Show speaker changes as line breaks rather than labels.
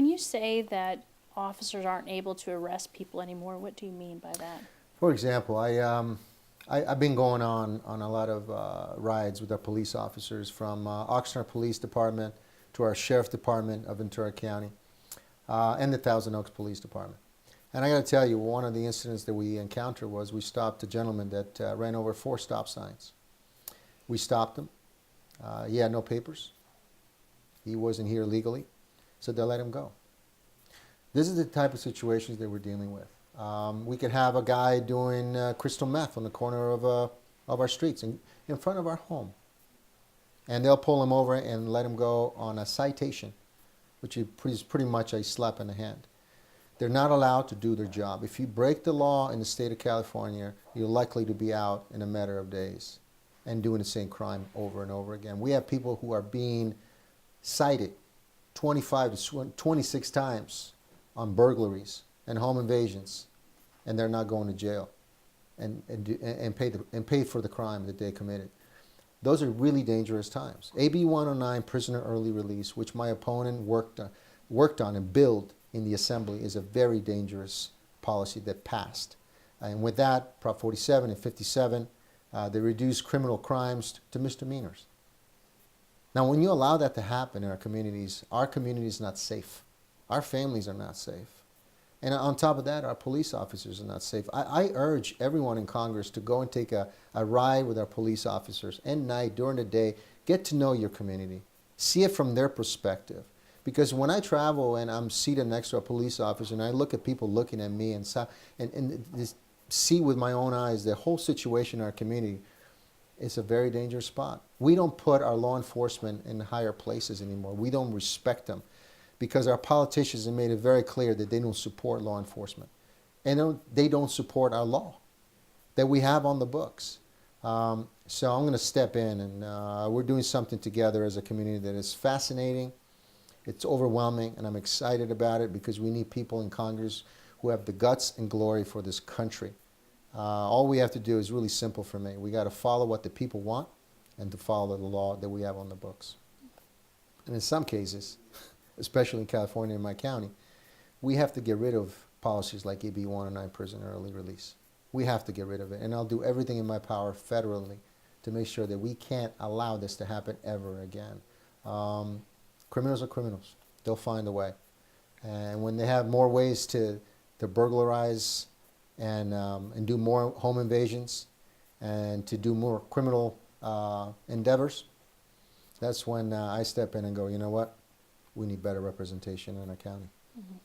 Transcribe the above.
When you say that officers aren't able to arrest people anymore, what do you mean by that?
For example, I've been going on a lot of rides with our police officers, from Oxnard Police Department to our Sheriff Department of Ventura County, and the Thousand Oaks Police Department. And I got to tell you, one of the incidents that we encountered was we stopped a gentleman that ran over 4 stop signs. We stopped him. He had no papers. He wasn't here legally, so they let him go. This is the type of situations that we're dealing with. We could have a guy doing crystal meth on the corner of our streets in front of our home. And they'll pull him over and let him go on a citation, which is pretty much a slap in the hand. They're not allowed to do their job. If you break the law in the state of California, you're likely to be out in a matter of days and doing the same crime over and over again. We have people who are being cited 25 to 26 times on burglaries and home invasions, and they're not going to jail and pay for the crime that they committed. Those are really dangerous times. AB 109, prisoner early release, which my opponent worked on and built in the Assembly, is a very dangerous policy that passed. And with that, Prop 47 and 57, they reduce criminal crimes to misdemeanors. Now, when you allow that to happen in our community is not safe. Our families are not safe. And on top of that, our police officers are not safe. I urge everyone in Congress to go and take a ride with our police officers at night, during the day. Get to know your community. See it from their perspective. Because when I travel and I'm seated next to a police officer and I look at people looking at me and see with my own eyes the whole situation in our community, it's a very dangerous spot. We don't put our law enforcement in higher places anymore. We don't respect them, because our politicians have made it very clear that they don't support law enforcement. And they don't support our law that we have on the books. So I'm going to step in, and we're doing something together as a community that is fascinating. It's overwhelming, and I'm excited about it, because we need people in Congress who have the guts and glory for this country. All we have to do is really simple for me. We got to follow what the people want and to follow the law that we have on the books. And in some cases, especially in California and my county, we have to get rid of policies like AB 109, prisoner early release. We have to get rid of it. And I'll do everything in my power federally to make sure that we can't allow this to happen ever again. Criminals are criminals. They'll find a way. And when they have more ways to burglarize and do more home invasions and to do more criminal endeavors, that's when I step in and go, you know what? We need better representation in our county.
Mm-hmm.